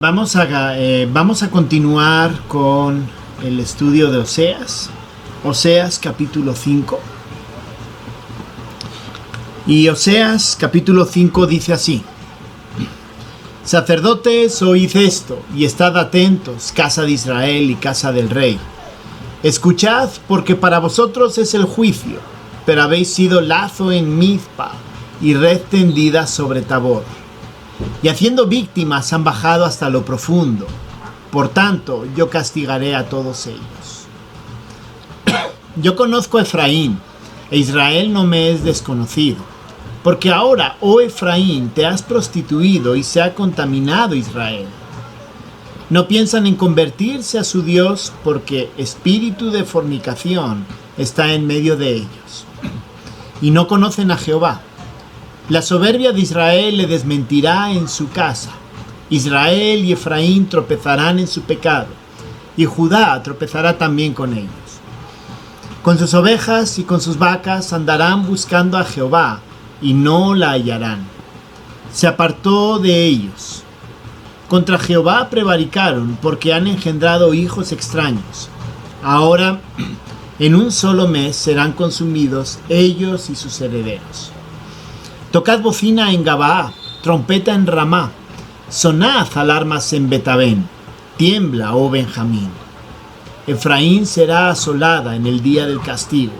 Vamos a continuar con el estudio de Oseas. Oseas capítulo 5. Y Oseas capítulo 5 dice así: Sacerdotes, oíd esto, y estad atentos, casa de Israel y casa del rey. Escuchad, porque para vosotros es el juicio, pero habéis sido lazo en Mizpa y red tendida sobre Tabor. Y haciendo víctimas han bajado hasta lo profundo. Por tanto, yo castigaré a todos ellos. Yo conozco a Efraín, e Israel no me es desconocido. Porque ahora, oh Efraín, te has prostituido y se ha contaminado Israel. No piensan en convertirse a su Dios, porque espíritu de fornicación está en medio de ellos. Y no conocen a Jehová. La soberbia de Israel le desmentirá en su casa. Israel y Efraín tropezarán en su pecado, y Judá tropezará también con ellos. Con sus ovejas y con sus vacas andarán buscando a Jehová, y no la hallarán. Se apartó de ellos. Contra Jehová prevaricaron, porque han engendrado hijos extraños. Ahora, en un solo mes serán consumidos ellos y sus herederos. Tocad bocina en Gabaa, trompeta en Ramá, sonad alarmas en Betabén, tiembla, oh Benjamín. Efraín será asolada en el día del castigo,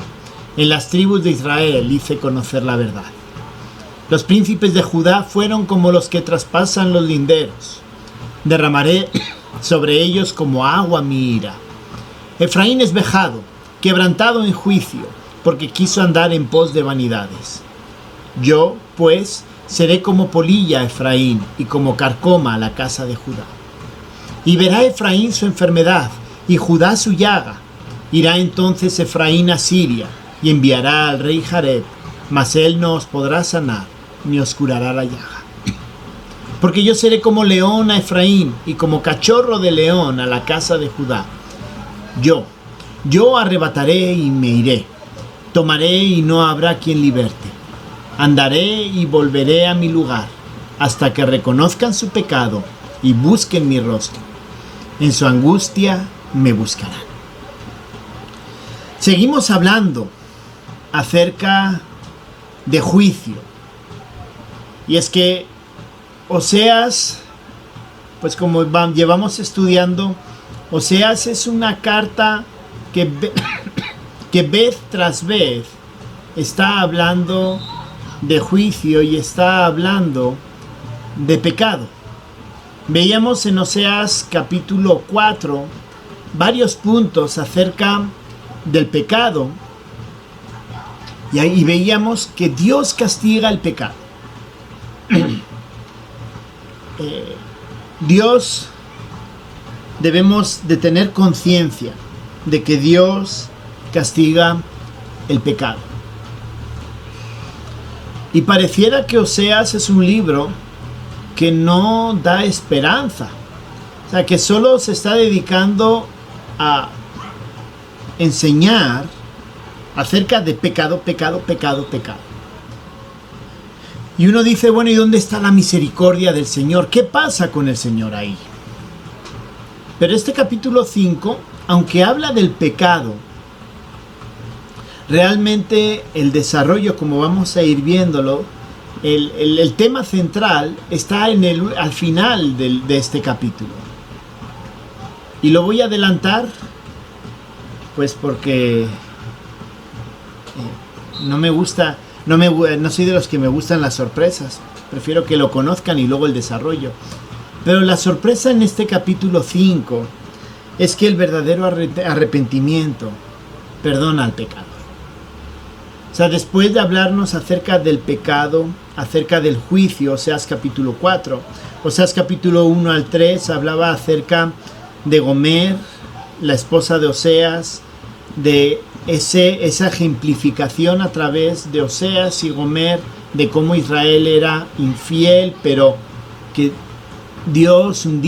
en las tribus de Israel hice conocer la verdad. Los príncipes de Judá fueron como los que traspasan los linderos, derramaré sobre ellos como agua mi ira. Efraín es vejado, quebrantado en juicio, porque quiso andar en pos de vanidades. Yo, pues, seré como polilla a Efraín y como carcoma a la casa de Judá. Y verá Efraín su enfermedad y Judá su llaga. Irá entonces Efraín a Siria y enviará al rey Jareb, mas él no os podrá sanar ni os curará la llaga. Porque yo seré como león a Efraín y como cachorro de león a la casa de Judá. Yo arrebataré y me iré. Tomaré y no habrá quien liberte. Andaré y volveré a mi lugar, hasta que reconozcan su pecado y busquen mi rostro. En su angustia me buscarán. Seguimos hablando acerca de juicio. Y es que Oseas, pues como llevamos estudiando, Oseas es una carta que vez tras vez está hablando de juicio y está hablando de pecado. Veíamos en Oseas capítulo 4 varios puntos acerca del pecado y veíamos que Dios castiga el pecado. Dios, debemos de tener conciencia de que Dios castiga el pecado. Y pareciera que Oseas es un libro que no da esperanza. O sea, que solo se está dedicando a enseñar acerca de pecado. Y uno dice, bueno, ¿y dónde está la misericordia del Señor? ¿Qué pasa con el Señor ahí? Pero este capítulo 5, aunque habla del pecado, realmente el desarrollo, como vamos a ir viéndolo, el tema central está al final de este capítulo. Y lo voy a adelantar, pues porque no soy de los que me gustan las sorpresas. Prefiero que lo conozcan y luego el desarrollo. Pero la sorpresa en este capítulo 5 es que el verdadero arrepentimiento perdona al pecado. O sea, después de hablarnos acerca del pecado, acerca del juicio, Oseas capítulo 4, Oseas capítulo 1 al 3 hablaba acerca de Gomer, la esposa de Oseas, de esa ejemplificación a través de Oseas y Gomer, de cómo Israel era infiel, pero que Dios un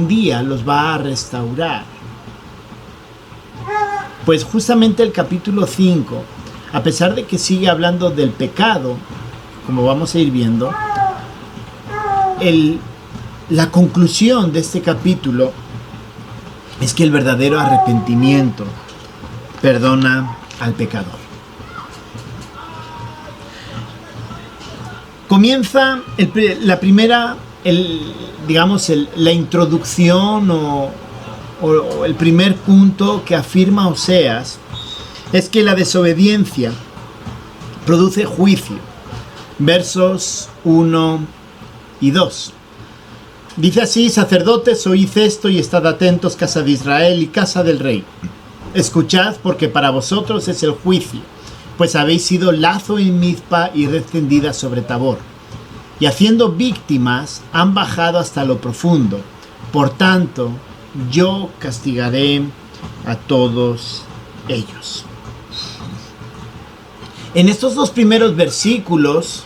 día los va a restaurar. Pues justamente el capítulo 5, a pesar de que sigue hablando del pecado, como vamos a ir viendo, la conclusión de este capítulo es que el verdadero arrepentimiento perdona al pecador. Comienza la introducción o el primer punto que afirma Oseas es que la desobediencia produce juicio. Versos 1 y 2. Dice así: sacerdotes, oíd esto y estad atentos, casa de Israel y casa del rey. Escuchad, porque para vosotros es el juicio, pues habéis sido lazo en Mizpa y red tendida sobre Tabor. Y haciendo víctimas han bajado hasta lo profundo. Por tanto, yo castigaré a todos ellos. En estos dos primeros versículos,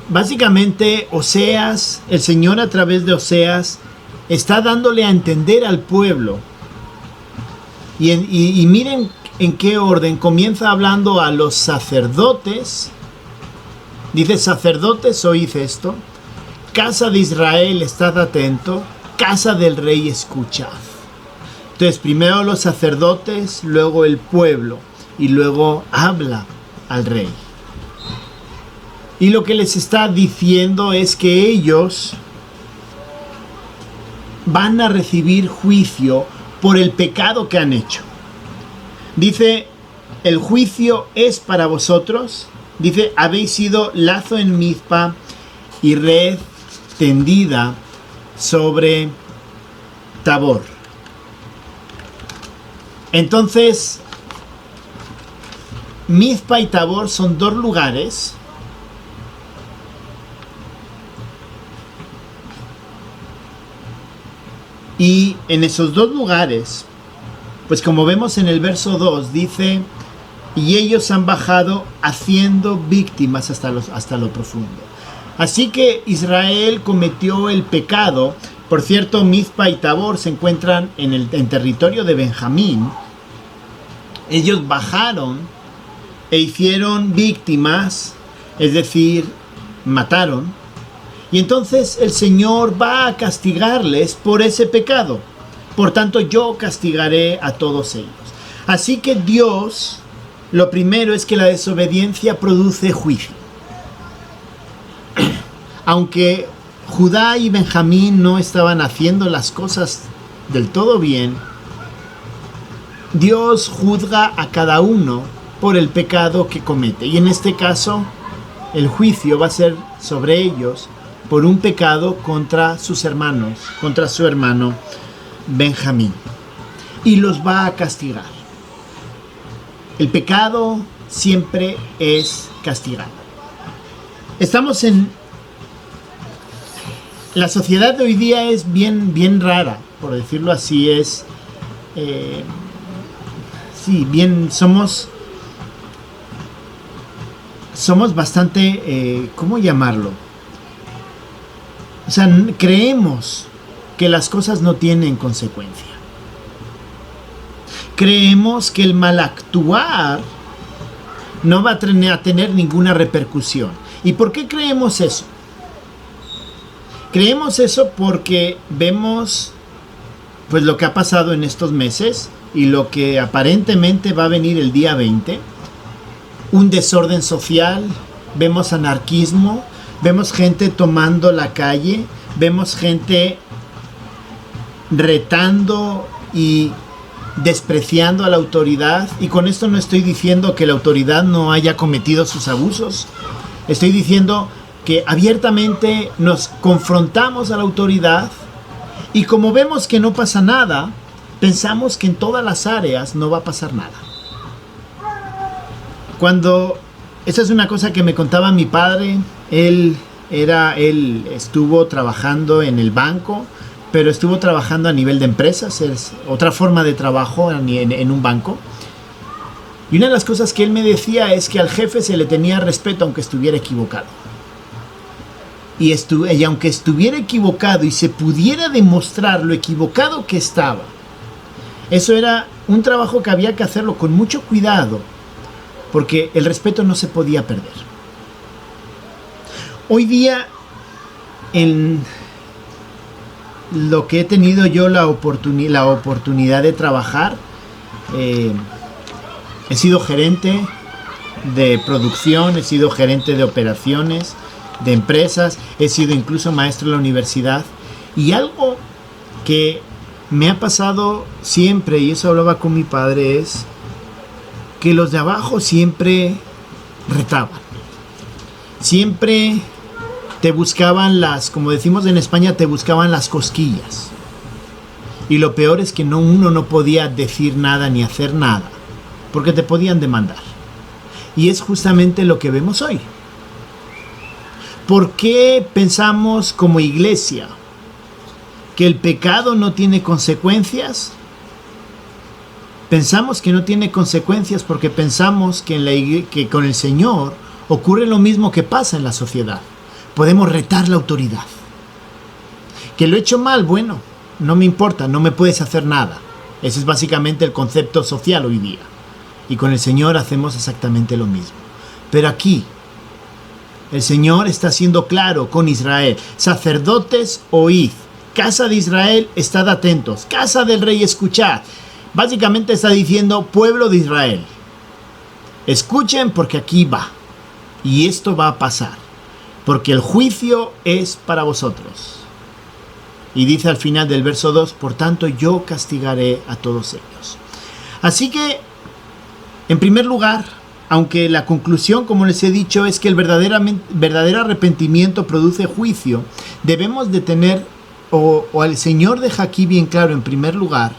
básicamente Oseas, el Señor a través de Oseas, está dándole a entender al pueblo. Y miren en qué orden. Comienza hablando a los sacerdotes. Dice: sacerdotes, oíd esto. Casa de Israel, estad atento. Casa del rey, escuchad. Entonces, primero los sacerdotes, luego el pueblo, y luego habla al rey. Y lo que les está diciendo es que ellos van a recibir juicio por el pecado que han hecho. Dice: el juicio es para vosotros. Dice: habéis sido lazo en Mizpa y red tendida sobre Tabor. Entonces, Mizpa y Tabor son dos lugares y en esos dos lugares, pues como vemos en el verso 2, dice: y ellos han bajado haciendo víctimas hasta lo profundo. Así que Israel cometió el pecado. Por cierto, Mizpa y Tabor se encuentran en territorio de Benjamín. Ellos bajaron e hicieron víctimas, es decir, mataron. Y entonces el Señor va a castigarles por ese pecado. Por tanto, yo castigaré a todos ellos. Así que Dios, lo primero es que la desobediencia produce juicio. Aunque Judá y Benjamín no estaban haciendo las cosas del todo bien, Dios juzga a cada uno por el pecado que comete. Y en este caso, el juicio va a ser sobre ellos por un pecado contra sus hermanos, contra su hermano Benjamín. Y los va a castigar. El pecado siempre es castigado. Estamos en... La sociedad de hoy día es bien rara, por decirlo así. Somos bastante, ¿cómo llamarlo? O sea, creemos que las cosas no tienen consecuencia. Creemos que el mal actuar no va a tener ninguna repercusión. ¿Y por qué creemos eso? Creemos eso porque vemos pues lo que ha pasado en estos meses y lo que aparentemente va a venir el día 20. Un desorden social, vemos anarquismo, vemos gente tomando la calle, vemos gente retando y despreciando a la autoridad. Y con esto no estoy diciendo que la autoridad no haya cometido sus abusos. Estoy diciendo que abiertamente nos confrontamos a la autoridad y como vemos que no pasa nada, pensamos que en todas las áreas no va a pasar nada. Esa es una cosa que me contaba mi padre. Él estuvo trabajando en el banco, pero estuvo trabajando a nivel de empresas. Es otra forma de trabajo en un banco. Y una de las cosas que él me decía es que al jefe se le tenía respeto aunque estuviera equivocado. Y aunque estuviera equivocado y se pudiera demostrar lo equivocado que estaba, eso era un trabajo que había que hacerlo con mucho cuidado, porque el respeto no se podía perder. Hoy día, en lo que he tenido yo la oportunidad de trabajar, he sido gerente de producción, he sido gerente de operaciones, de empresas, he sido incluso maestro en la universidad, y algo que me ha pasado siempre, y eso hablaba con mi padre, es que los de abajo siempre retaban, siempre te buscaban como decimos en España, te buscaban las cosquillas. Y lo peor es que uno no podía decir nada ni hacer nada, porque te podían demandar. Y es justamente lo que vemos hoy. ¿Por qué pensamos como iglesia que el pecado no tiene consecuencias? Pensamos que no tiene consecuencias porque pensamos que con el Señor ocurre lo mismo que pasa en la sociedad. Podemos retar la autoridad. Que lo he hecho mal, bueno, no me importa, no me puedes hacer nada. Ese es básicamente el concepto social hoy día. Y con el Señor hacemos exactamente lo mismo. Pero aquí, el Señor está siendo claro con Israel. Sacerdotes, oíd. Casa de Israel, estad atentos. Casa del rey, escuchad. Básicamente está diciendo, pueblo de Israel, escuchen porque aquí va. Y esto va a pasar. Porque el juicio es para vosotros. Y dice al final del verso 2, por tanto yo castigaré a todos ellos. Así que, en primer lugar, aunque la conclusión, como les he dicho, es que el verdadero arrepentimiento produce juicio, debemos de tener, o el Señor deja aquí bien claro en primer lugar,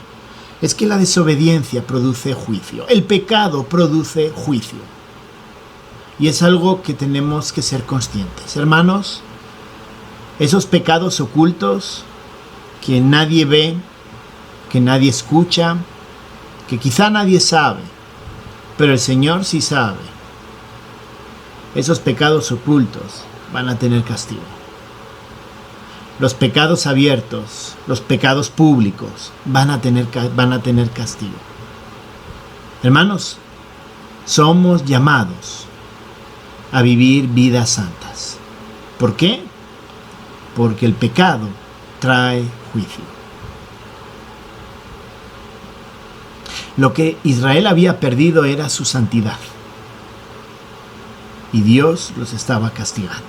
es que la desobediencia produce juicio. El pecado produce juicio. Y es algo que tenemos que ser conscientes. Hermanos, esos pecados ocultos que nadie ve, que nadie escucha, que quizá nadie sabe, pero el Señor sí sabe. Esos pecados ocultos van a tener castigo. Los pecados abiertos, los pecados públicos van a tener castigo. Hermanos, somos llamados a vivir vidas santas. ¿Por qué? Porque el pecado trae juicio. Lo que Israel había perdido era su santidad. Y Dios los estaba castigando.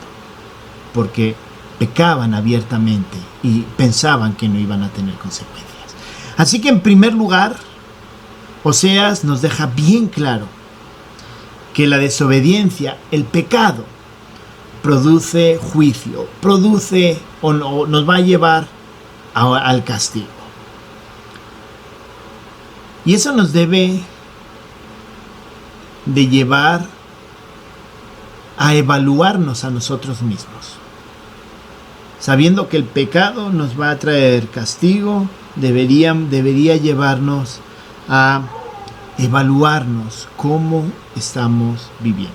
Porque pecaban abiertamente y pensaban que no iban a tener consecuencias. Así que en primer lugar, Oseas nos deja bien claro que la desobediencia, el pecado, produce juicio, produce o nos va a llevar al castigo. Y eso nos debe de llevar a evaluarnos a nosotros mismos. Sabiendo que el pecado nos va a traer castigo, debería llevarnos a evaluarnos cómo estamos viviendo.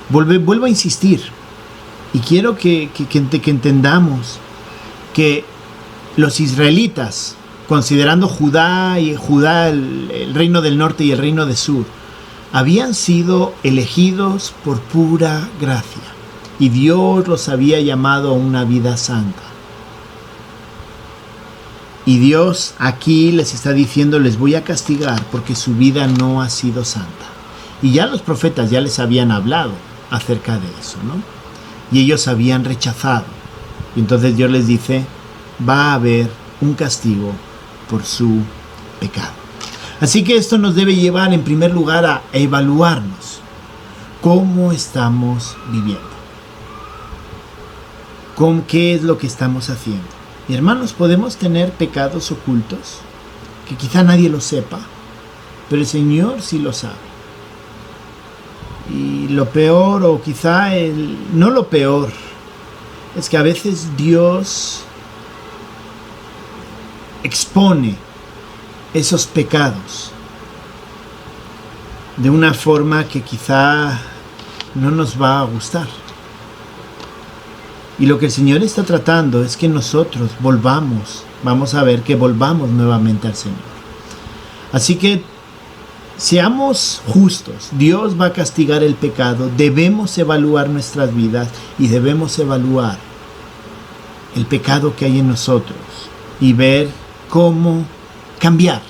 Vuelvo a insistir y quiero que entendamos que los israelitas, considerando Judá, el reino del norte y el reino del sur, habían sido elegidos por pura gracia y Dios los había llamado a una vida santa. Y Dios aquí les está diciendo, les voy a castigar porque su vida no ha sido santa. Y ya los profetas ya les habían hablado acerca de eso, ¿no? Y ellos habían rechazado. Y entonces Dios les dice, va a haber un castigo por su pecado. Así que esto nos debe llevar en primer lugar a evaluarnos cómo estamos viviendo. ¿Con qué es lo que estamos haciendo? Y hermanos, podemos tener pecados ocultos que quizá nadie lo sepa, pero el Señor sí lo sabe. Y lo peor, o quizá no lo peor, es que a veces Dios expone esos pecados de una forma que quizá no nos va a gustar. Y lo que el Señor está tratando es que nosotros volvamos nuevamente al Señor. Así que seamos justos. Dios va a castigar el pecado. Debemos evaluar nuestras vidas y debemos evaluar el pecado que hay en nosotros y ver cómo cambiar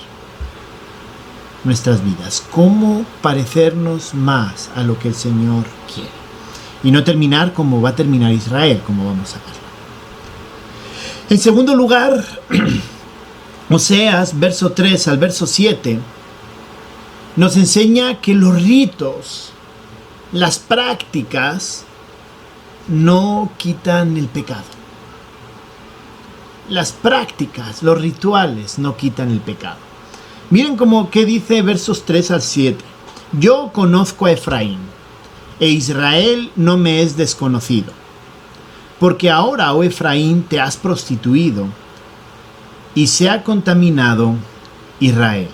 nuestras vidas, cómo parecernos más a lo que el Señor quiere. Y no terminar como va a terminar Israel, como vamos a ver. En segundo lugar, Oseas, verso 3 al verso 7, nos enseña que los ritos, las prácticas, no quitan el pecado. Las prácticas, los rituales, no quitan el pecado. Miren qué dice versos 3 al 7. Yo conozco a Efraín, e Israel no me es desconocido. Porque ahora, oh Efraín, te has prostituido, y se ha contaminado Israel.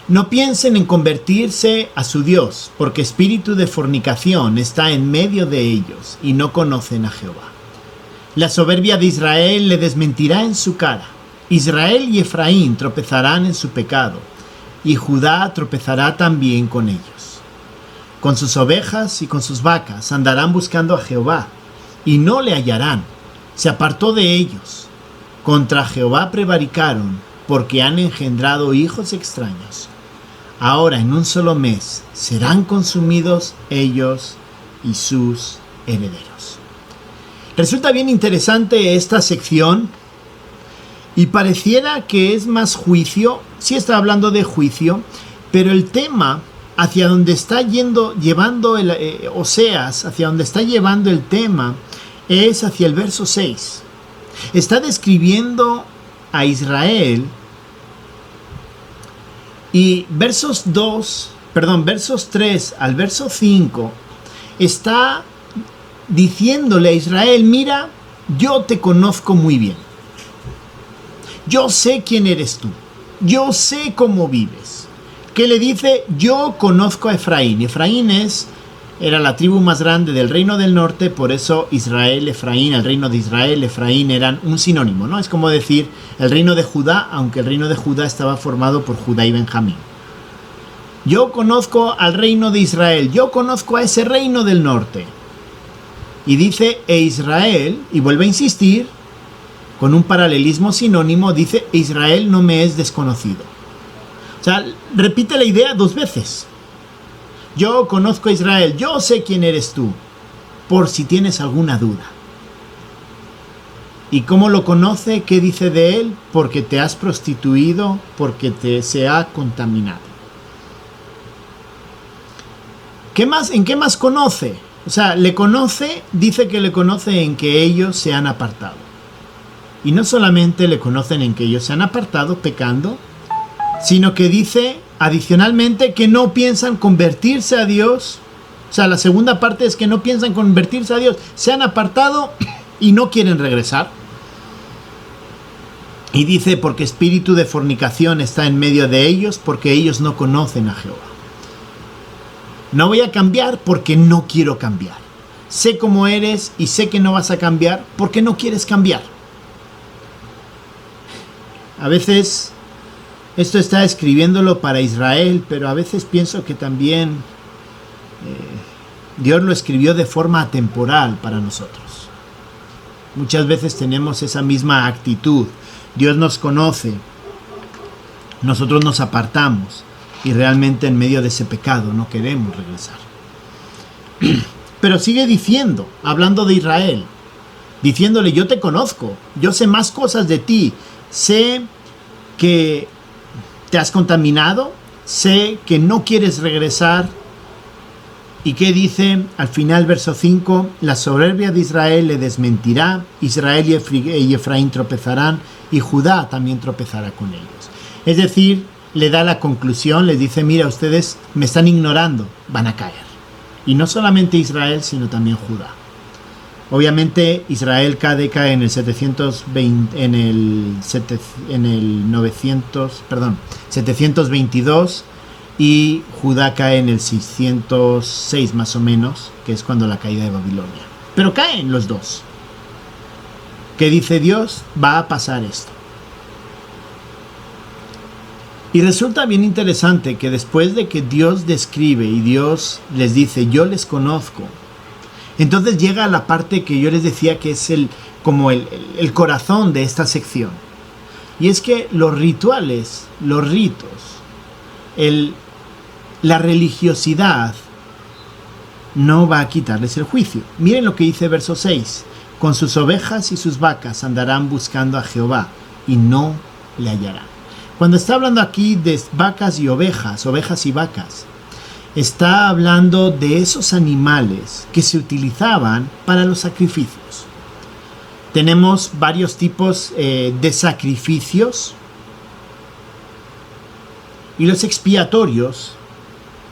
No piensen en convertirse a su Dios, porque espíritu de fornicación está en medio de ellos, y no conocen a Jehová. La soberbia de Israel le desmentirá en su cara. Israel y Efraín tropezarán en su pecado, y Judá tropezará también con ellos. Con sus ovejas y con sus vacas andarán buscando a Jehová, y no le hallarán. Se apartó de ellos. Contra Jehová prevaricaron, porque han engendrado hijos extraños. Ahora en un solo mes serán consumidos ellos y sus herederos. Resulta bien interesante esta sección y pareciera que es más juicio. Sí está hablando de juicio, pero el tema hacia donde está llevando Oseas, hacia donde está llevando el tema, es hacia el verso 6. Está describiendo a Israel y versos 3 al verso 5 está diciéndole a Israel: mira, yo te conozco muy bien. Yo sé quién eres tú. Yo sé cómo vives. Que le dice: yo conozco a Efraín. Efraín era la tribu más grande del reino del norte, por eso Israel, Efraín, el reino de Israel, Efraín eran un sinónimo, ¿no? Es como decir el reino de Judá, aunque el reino de Judá estaba formado por Judá y Benjamín. Yo conozco al reino de Israel, yo conozco a ese reino del norte. Y dice, e Israel, y vuelve a insistir, con un paralelismo sinónimo, dice, Israel no me es desconocido. O sea, repite la idea 2 veces. Yo conozco a Israel, yo sé quién eres tú, por si tienes alguna duda. ¿Y cómo lo conoce? ¿Qué dice de él? Porque te has prostituido, porque se ha contaminado. ¿Qué más? ¿En qué más conoce? O sea, le conoce, dice que le conoce en que ellos se han apartado. Y no solamente le conocen en que ellos se han apartado pecando, sino que dice adicionalmente que no piensan convertirse a Dios. O sea, la segunda parte es que no piensan convertirse a Dios. Se han apartado y no quieren regresar. Y dice, porque espíritu de fornicación está en medio de ellos, porque ellos no conocen a Jehová. No voy a cambiar porque no quiero cambiar. Sé cómo eres y sé que no vas a cambiar porque no quieres cambiar. A veces esto está escribiéndolo para Israel, pero a veces pienso que también Dios lo escribió de forma atemporal para nosotros. Muchas veces tenemos esa misma actitud. Dios nos conoce, nosotros nos apartamos y realmente en medio de ese pecado no queremos regresar. Pero sigue diciendo, hablando de Israel, diciéndole, yo te conozco, yo sé más cosas de ti, sé que te has contaminado, sé que no quieres regresar. ¿Y qué dice al final, verso 5? La soberbia de Israel le desmentirá, Israel y Efraín tropezarán, y Judá también tropezará con ellos. Es decir, le da la conclusión, les dice, mira, ustedes me están ignorando, van a caer. Y no solamente Israel, sino también Judá. Obviamente Israel cae en el 722 y Judá cae en el 606 más o menos, que es cuando la caída de Babilonia. Pero caen los dos. ¿Qué dice Dios? Va a pasar esto. Y resulta bien interesante que después de que Dios describe y Dios les dice, yo les conozco, entonces llega a la parte que yo les decía que es como el corazón de esta sección. Y es que los rituales, los ritos, la religiosidad no va a quitarles el juicio. Miren lo que dice verso 6. Con sus ovejas y sus vacas andarán buscando a Jehová y no le hallarán. Cuando está hablando aquí de vacas y ovejas y vacas, está hablando de esos animales que se utilizaban para los sacrificios. Tenemos varios tipos de sacrificios y los expiatorios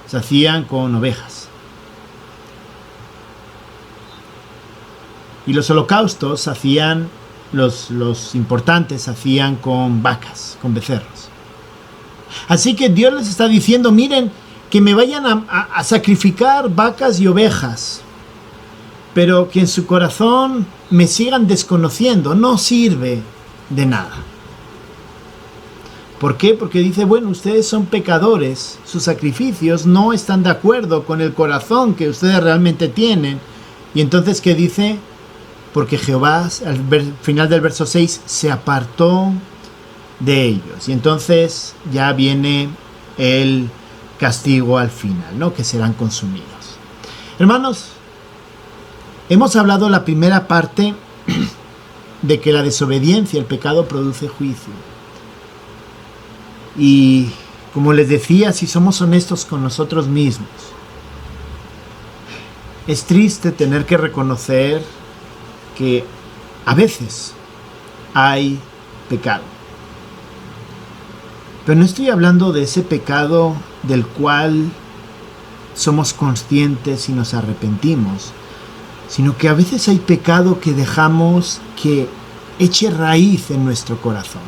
se hacían con ovejas. Y los holocaustos hacían, los importantes hacían con vacas, con becerros. Así que Dios les está diciendo, miren, que me vayan a sacrificar vacas y ovejas, pero que en su corazón me sigan desconociendo, no sirve de nada. ¿Por qué? Porque dice, bueno, ustedes son pecadores, sus sacrificios no están de acuerdo con el corazón que ustedes realmente tienen. Y entonces, ¿qué dice? Porque Jehová, al final del verso 6, se apartó de ellos. Y entonces ya viene el castigo al final, ¿no? Que serán consumidos. Hermanos, hemos hablado la primera parte de que la desobediencia, el pecado, produce juicio. Y como les decía, si somos honestos con nosotros mismos, es triste tener que reconocer que a veces hay pecado. Pero no estoy hablando de ese pecado del cual somos conscientes y nos arrepentimos, sino que a veces hay pecado que dejamos que eche raíz en nuestro corazón.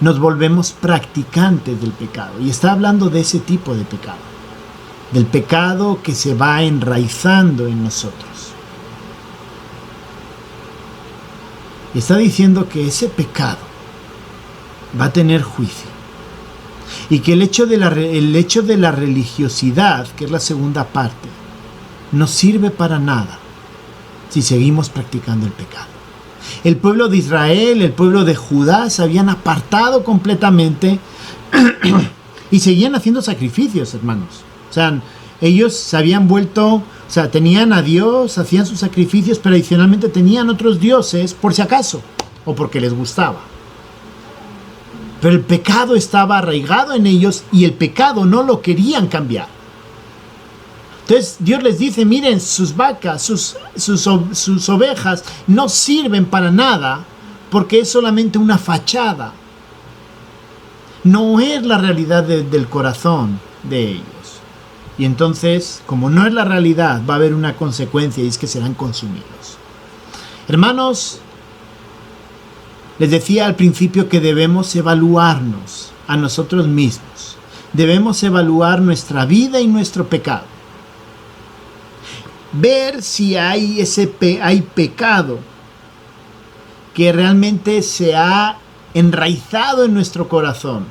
Nos volvemos practicantes del pecado. Y está hablando de ese tipo de pecado. Del pecado que se va enraizando en nosotros. Y está diciendo que ese pecado va a tener juicio. Y que el hecho de la religiosidad, que es la segunda parte, no sirve para nada si seguimos practicando el pecado. El pueblo de Israel, el pueblo de Judá se habían apartado completamente y seguían haciendo sacrificios, hermanos. O sea, ellos se habían vuelto, o sea, tenían a Dios, hacían sus sacrificios, pero adicionalmente tenían otros dioses por si acaso o porque les gustaba. Pero el pecado estaba arraigado en ellos y el pecado no lo querían cambiar. Entonces Dios les dice, miren, sus vacas, sus ovejas no sirven para nada porque es solamente una fachada. No es la realidad del corazón de ellos. Y entonces, como no es la realidad, va a haber una consecuencia y es que serán consumidos. Hermanos, les decía al principio que debemos evaluarnos a nosotros mismos. Debemos evaluar nuestra vida y nuestro pecado. Ver si hay pecado que realmente se ha enraizado en nuestro corazón.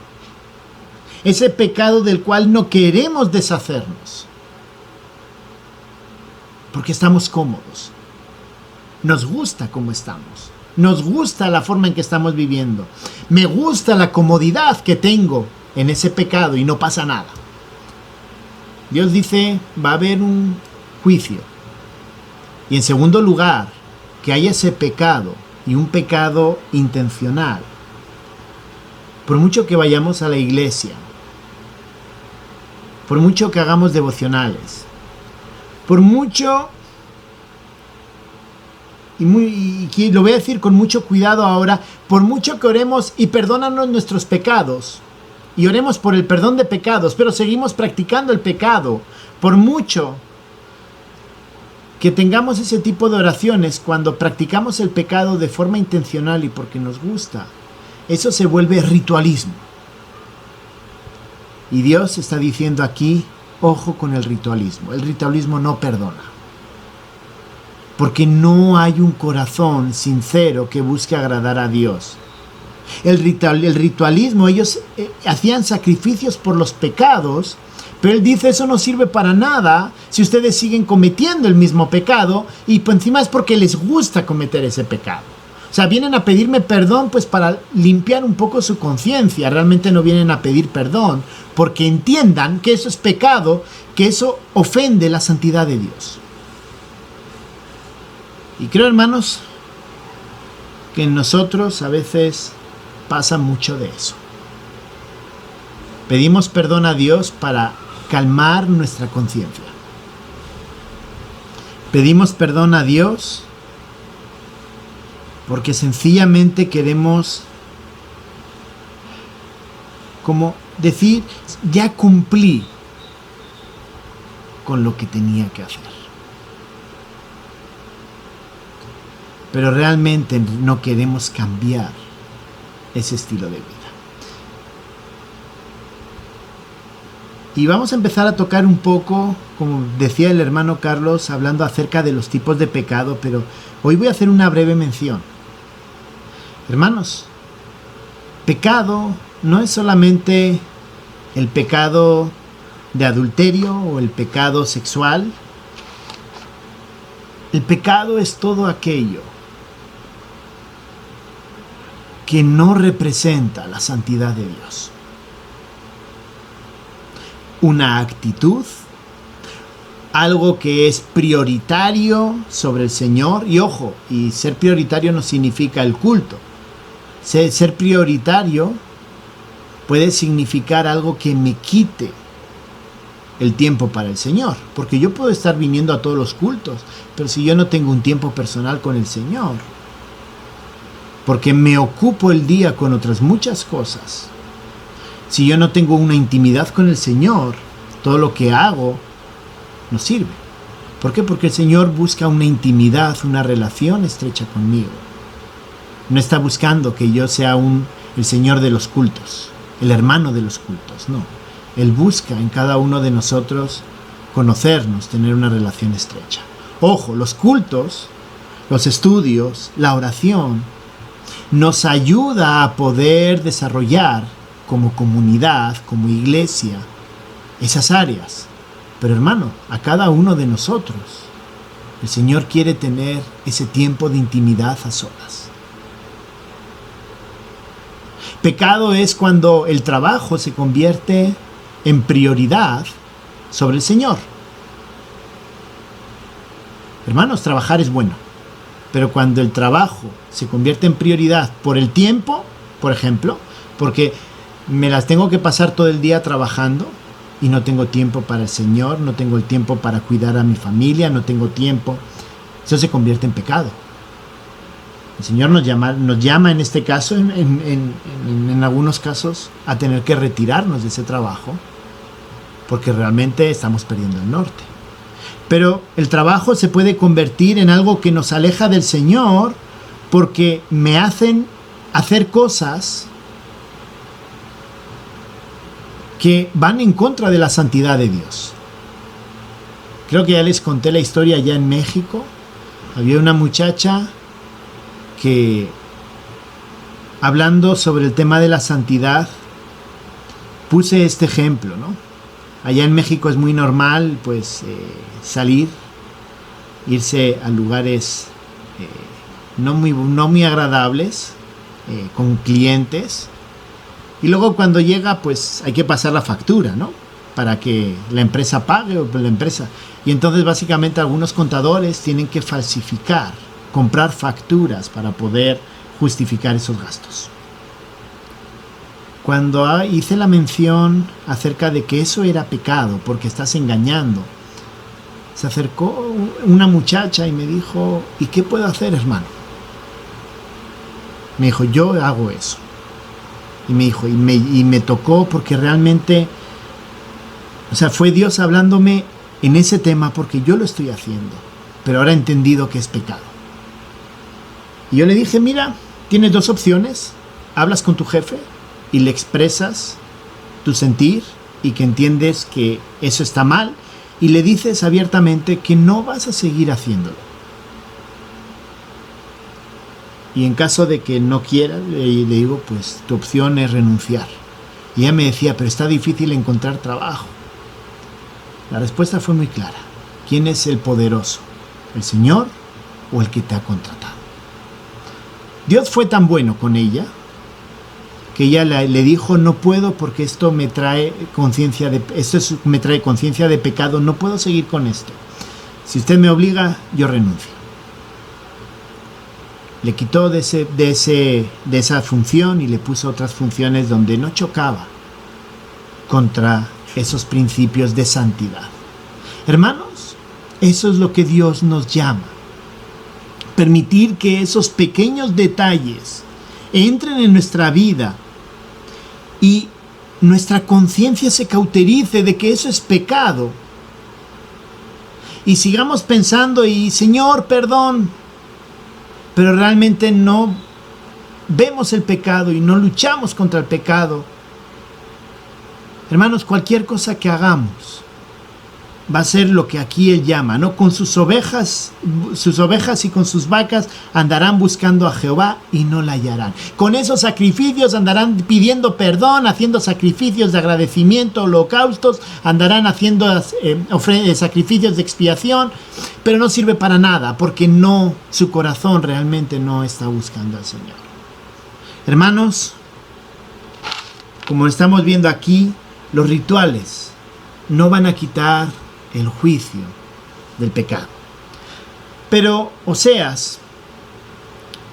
Ese pecado del cual no queremos deshacernos. Porque estamos cómodos. Nos gusta cómo estamos. Nos gusta la forma en que estamos viviendo. Me gusta la comodidad que tengo en ese pecado y no pasa nada. Dios dice, va a haber un juicio. Y en segundo lugar, que haya ese pecado y un pecado intencional. Por mucho que vayamos a la iglesia, por mucho que hagamos devocionales, por mucho, y lo voy a decir con mucho cuidado ahora, por mucho que oremos y perdónanos nuestros pecados, y oremos por el perdón de pecados, pero seguimos practicando el pecado, por mucho que tengamos ese tipo de oraciones, cuando practicamos el pecado de forma intencional y porque nos gusta, eso se vuelve ritualismo. Y Dios está diciendo aquí, ojo con el ritualismo. El ritualismo no perdona. Porque no hay un corazón sincero que busque agradar a Dios. El ritualismo, ellos hacían sacrificios por los pecados, pero él dice eso no sirve para nada si ustedes siguen cometiendo el mismo pecado y por encima es porque les gusta cometer ese pecado. O sea, vienen a pedirme perdón pues para limpiar un poco su conciencia, realmente no vienen a pedir perdón porque entiendan que eso es pecado, que eso ofende la santidad de Dios. Y creo, hermanos, que en nosotros a veces pasa mucho de eso. Pedimos perdón a Dios para calmar nuestra conciencia. Pedimos perdón a Dios porque sencillamente queremos como decir, ya cumplí con lo que tenía que hacer. Pero realmente no queremos cambiar ese estilo de vida. Y vamos a empezar a tocar un poco, como decía el hermano Carlos, hablando acerca de los tipos de pecado, pero hoy voy a hacer una breve mención. Hermanos, pecado no es solamente el pecado de adulterio o el pecado sexual. El pecado es todo aquello que no representa la santidad de Dios. Una actitud, algo que es prioritario sobre el Señor. Y ojo, y ser prioritario no significa el culto. Ser prioritario puede significar algo que me quite el tiempo para el Señor. Porque yo puedo estar viniendo a todos los cultos, pero si yo no tengo un tiempo personal con el Señor, porque me ocupo el día con otras muchas cosas, si yo no tengo una intimidad con el Señor, todo lo que hago no sirve. ¿Por qué? Porque el Señor busca una intimidad, una relación estrecha conmigo. No está buscando que yo sea el Señor de los cultos, el hermano de los cultos, no. Él busca en cada uno de nosotros conocernos, tener una relación estrecha. Ojo, los cultos, los estudios, la oración, nos ayuda a poder desarrollar como comunidad, como iglesia, esas áreas. Pero hermano, a cada uno de nosotros, el Señor quiere tener ese tiempo de intimidad a solas. Pecado es cuando el trabajo se convierte en prioridad sobre el Señor. Hermanos, trabajar es bueno, pero cuando el trabajo se convierte en prioridad por el tiempo, por ejemplo, porque me las tengo que pasar todo el día trabajando y no tengo tiempo para el Señor, no tengo el tiempo para cuidar a mi familia, no tengo tiempo, eso se convierte en pecado. El Señor nos llama en este caso, en algunos casos, a tener que retirarnos de ese trabajo porque realmente estamos perdiendo el norte. Pero el trabajo se puede convertir en algo que nos aleja del Señor porque me hacen hacer cosas que van en contra de la santidad de Dios. Creo que ya les conté la historia allá en México. Había una muchacha que, hablando sobre el tema de la santidad, puse este ejemplo, ¿no? Allá en México es muy normal, pues, salir, irse a lugares no muy agradables, con clientes, y luego cuando llega, pues, hay que pasar la factura, ¿no? Para que la empresa pague, o la empresa. Y entonces, básicamente, algunos contadores tienen que falsificar, comprar facturas para poder justificar esos gastos. Cuando hice la mención acerca de que eso era pecado porque estás engañando, se acercó una muchacha y me dijo, ¿y qué puedo hacer, hermano? Me dijo, yo hago eso. Y me dijo, y me tocó porque realmente, o sea, fue Dios hablándome en ese tema porque yo lo estoy haciendo, pero ahora he entendido que es pecado. Y yo le dije, mira, tienes dos opciones, hablas con tu jefe y le expresas tu sentir y que entiendes que eso está mal y le dices abiertamente que no vas a seguir haciéndolo. Y en caso de que no quiera, le digo, pues tu opción es renunciar. Y ella me decía, pero está difícil encontrar trabajo. La respuesta fue muy clara. ¿Quién es el poderoso? ¿El Señor o el que te ha contratado? Dios fue tan bueno con ella que ella le dijo, no puedo porque esto me trae conciencia de pecado, no puedo seguir con esto. Si usted me obliga, yo renuncio. Le quitó de esa función y le puso otras funciones donde no chocaba contra esos principios de santidad. Hermanos, eso es lo que Dios nos llama. Permitir que esos pequeños detalles entren en nuestra vida y nuestra conciencia se cauterice de que eso es pecado. Y sigamos pensando y Señor, perdón, pero realmente no vemos el pecado y no luchamos contra el pecado. Hermanos, cualquier cosa que hagamos va a ser lo que aquí Él llama, ¿no? Con sus ovejas y con sus vacas andarán buscando a Jehová y no la hallarán. Con esos sacrificios andarán pidiendo perdón, haciendo sacrificios de agradecimiento, holocaustos, andarán haciendo sacrificios de expiación, pero no sirve para nada porque su corazón realmente no está buscando al Señor. Hermanos, como estamos viendo aquí, los rituales no van a quitar el juicio del pecado. Pero Oseas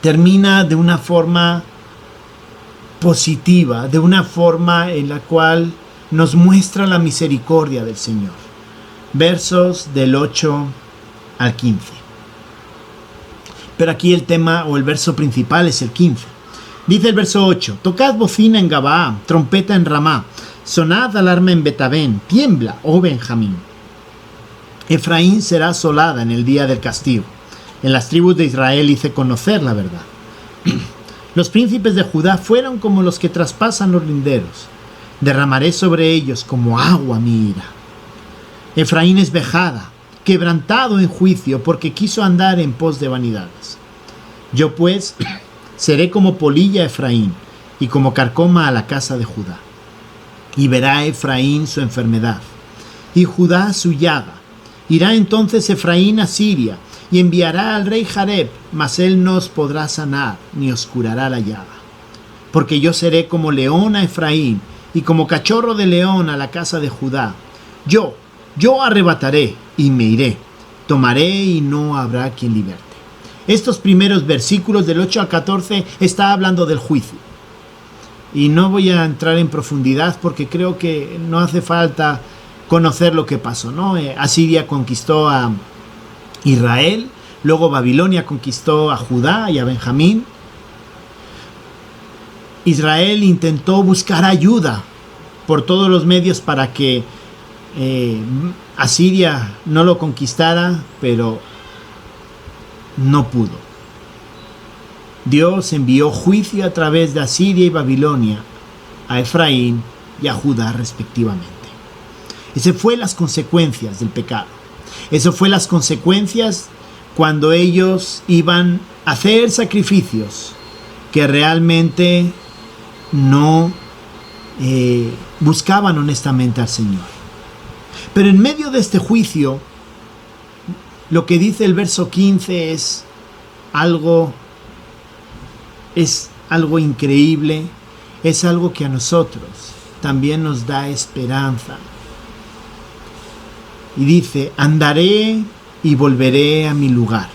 termina de una forma positiva, de una forma en la cual nos muestra la misericordia del Señor. Versos del 8 al 15. Pero aquí el tema o el verso principal es el 15. Dice el verso 8: tocad bocina en Gabaa, trompeta en Ramá, sonad alarma en Betabén, tiembla, oh Benjamín. Efraín será asolada en el día del castigo. En las tribus de Israel hice conocer la verdad. Los príncipes de Judá fueron como los que traspasan los linderos. Derramaré sobre ellos como agua mi ira. Efraín es vejada, quebrantado en juicio, porque quiso andar en pos de vanidades. Yo pues seré como polilla a Efraín, y como carcoma a la casa de Judá. Y verá Efraín su enfermedad, y Judá su llaga. Irá entonces Efraín a Siria, y enviará al rey Jareb, mas él no os podrá sanar, ni os curará la llaga. Porque yo seré como león a Efraín, y como cachorro de león a la casa de Judá. Yo arrebataré, y me iré, tomaré, y no habrá quien liberte. Estos primeros versículos del 8 al 14 está hablando del juicio. Y no voy a entrar en profundidad porque creo que no hace falta conocer lo que pasó, ¿no? Asiria conquistó a Israel, luego Babilonia conquistó a Judá y a Benjamín. Israel intentó buscar ayuda por todos los medios para que Asiria no lo conquistara, pero no pudo. Dios envió juicio a través de Asiria y Babilonia a Efraín y a Judá respectivamente. Esas fueron las consecuencias del pecado. Esas fueron las consecuencias cuando ellos iban a hacer sacrificios que realmente no buscaban honestamente al Señor. Pero en medio de este juicio, lo que dice el verso 15 es algo increíble, es algo que a nosotros también nos da esperanza. Y dice: andaré y volveré a mi lugar,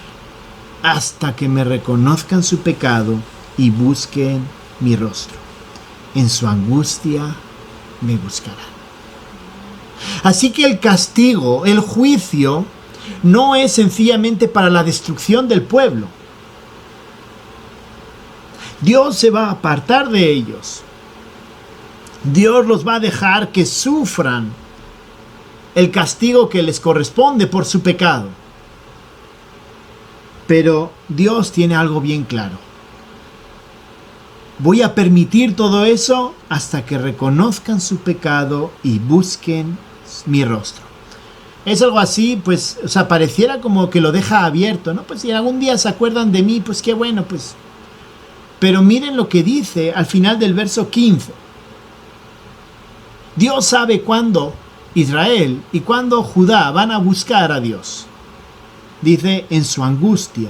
hasta que me reconozcan su pecado y busquen mi rostro. En su angustia me buscarán. Así que el castigo, el juicio, no es sencillamente para la destrucción del pueblo. Dios se va a apartar de ellos. Dios los va a dejar que sufran el castigo que les corresponde por su pecado. Pero Dios tiene algo bien claro. Voy a permitir todo eso hasta que reconozcan su pecado y busquen mi rostro. Es algo así, pues, pareciera como que lo deja abierto, ¿no? Pues si algún día se acuerdan de mí, pues qué bueno, pues Pero miren lo que dice al final del verso 15. Dios sabe cuándo Israel y cuándo Judá van a buscar a Dios. Dice, en su angustia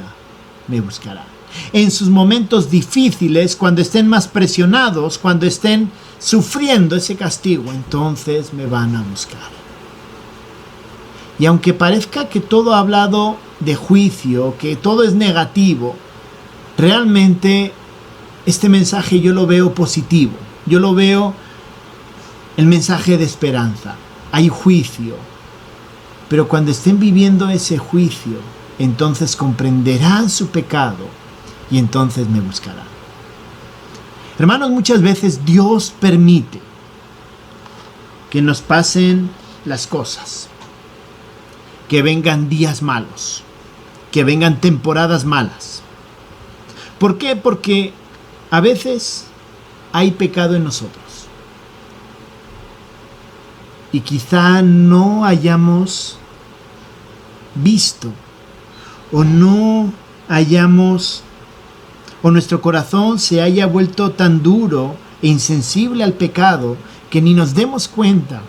me buscarán. En sus momentos difíciles, cuando estén más presionados, cuando estén sufriendo ese castigo, entonces me van a buscar. Y aunque parezca que todo ha hablado de juicio, que todo es negativo, realmente este mensaje yo lo veo positivo. Yo lo veo el mensaje de esperanza. Hay juicio, pero cuando estén viviendo ese juicio, entonces comprenderán su pecado y entonces me buscarán. Hermanos, muchas veces Dios permite que nos pasen las cosas, que vengan días malos, que vengan temporadas malas. ¿Por qué? Porque a veces hay pecado en nosotros. Y quizá no hayamos visto o no hayamos, o nuestro corazón se haya vuelto tan duro e insensible al pecado que ni nos demos cuenta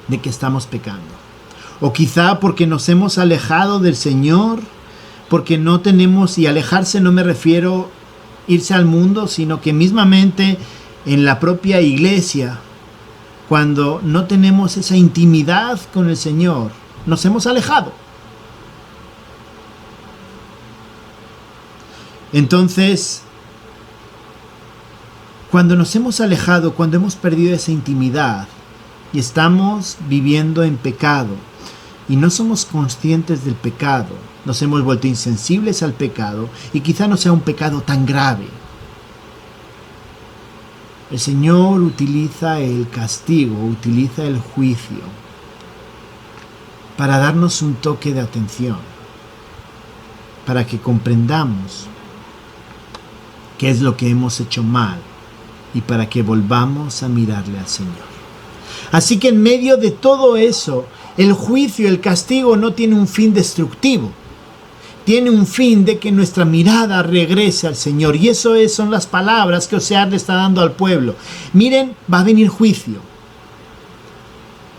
de que estamos pecando. O quizá porque nos hemos alejado del Señor, porque no tenemos, y alejarse no me refiero irse al mundo, sino que mismamente en la propia iglesia, cuando no tenemos esa intimidad con el Señor, nos hemos alejado. Entonces, cuando nos hemos alejado, cuando hemos perdido esa intimidad y estamos viviendo en pecado y no somos conscientes del pecado, nos hemos vuelto insensibles al pecado y quizá no sea un pecado tan grave. El Señor utiliza el castigo, utiliza el juicio para darnos un toque de atención, para que comprendamos qué es lo que hemos hecho mal y para que volvamos a mirarle al Señor. Así que en medio de todo eso, el juicio, el castigo no tiene un fin destructivo. Tiene un fin de que nuestra mirada regrese al Señor. Y eso son las palabras que Oseas le está dando al pueblo. Miren, va a venir juicio.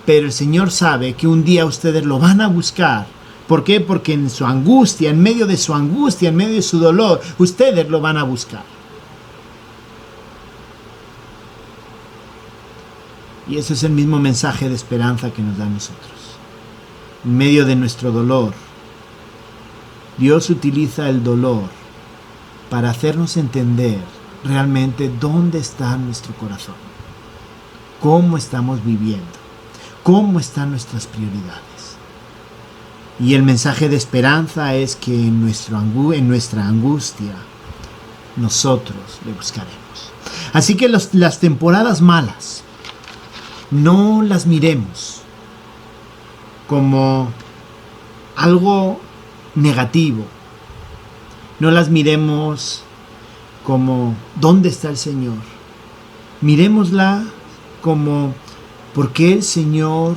Pero el Señor sabe que un día ustedes lo van a buscar. ¿Por qué? Porque en su angustia, en medio de su angustia, en medio de su dolor, ustedes lo van a buscar. Y ese es el mismo mensaje de esperanza que nos da a nosotros. En medio de nuestro dolor, Dios utiliza el dolor para hacernos entender realmente dónde está nuestro corazón, cómo estamos viviendo, cómo están nuestras prioridades. Y el mensaje de esperanza es que en nuestra angustia nosotros le buscaremos. Así que las temporadas malas no las miremos como algo negativo. No las miremos como ¿dónde está el Señor? Miremosla como ¿por qué el Señor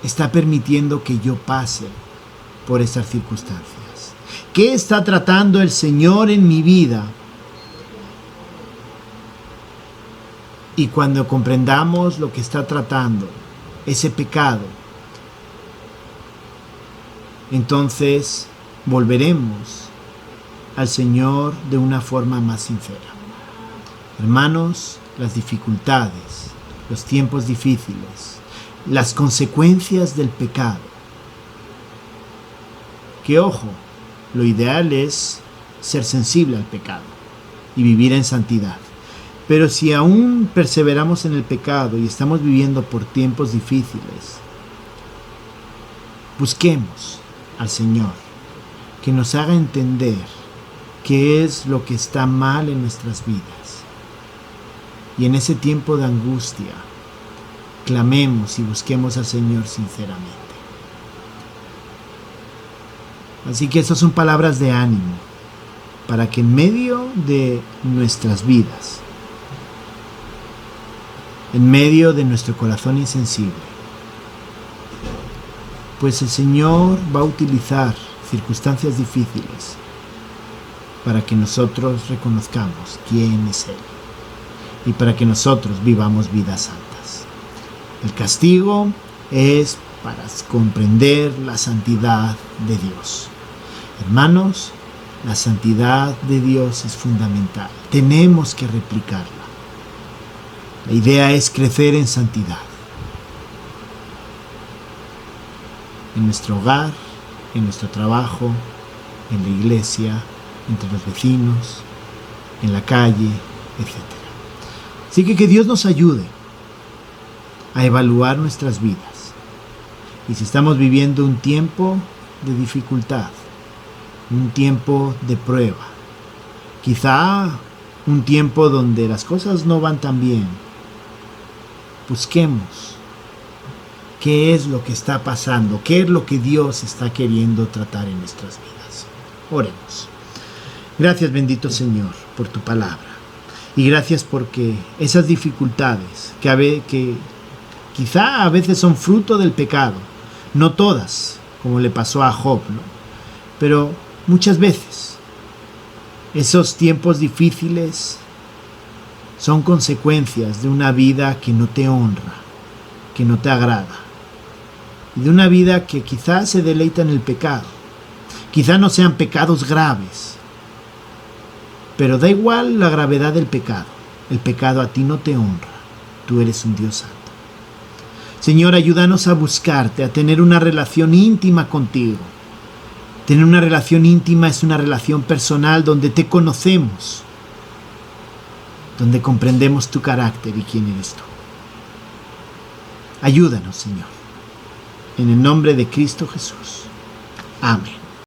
está permitiendo que yo pase por estas circunstancias? ¿Qué está tratando el Señor en mi vida? Y cuando comprendamos lo que está tratando, ese pecado, entonces volveremos al Señor de una forma más sincera. Hermanos, las dificultades, los tiempos difíciles, las consecuencias del pecado. Que ojo, lo ideal es ser sensible al pecado y vivir en santidad. Pero si aún perseveramos en el pecado y estamos viviendo por tiempos difíciles, busquemos al Señor que nos haga entender qué es lo que está mal en nuestras vidas. Y en ese tiempo de angustia, clamemos y busquemos al Señor sinceramente. Así que esas son palabras de ánimo para que en medio de nuestras vidas, en medio de nuestro corazón insensible, pues el Señor va a utilizar circunstancias difíciles para que nosotros reconozcamos quién es Él y para que nosotros vivamos vidas santas. El castigo es para comprender la santidad de Dios. Hermanos, la santidad de Dios es fundamental. Tenemos que replicarla. La idea es crecer en santidad. En nuestro hogar, en nuestro trabajo, en la iglesia, entre los vecinos, en la calle, etc. Así que Dios nos ayude a evaluar nuestras vidas. Y si estamos viviendo un tiempo de dificultad, un tiempo de prueba, quizá un tiempo donde las cosas no van tan bien, busquemos qué es lo que está pasando, qué es lo que Dios está queriendo tratar en nuestras vidas. Oremos. Gracias, bendito Señor, por tu palabra. Y gracias porque esas dificultades que quizá a veces son fruto del pecado, no todas, como le pasó a Job, ¿no? Pero muchas veces esos tiempos difíciles son consecuencias de una vida que no te honra, que no te agrada, y de una vida que quizás se deleita en el pecado. Quizá no sean pecados graves, pero da igual la gravedad del pecado. El pecado a ti no te honra. Tú eres un Dios santo. Señor, ayúdanos a buscarte, a tener una relación íntima contigo. Tener una relación íntima es una relación personal donde te conocemos, donde comprendemos tu carácter y quién eres tú. Ayúdanos, Señor. En el nombre de Cristo Jesús. Amén.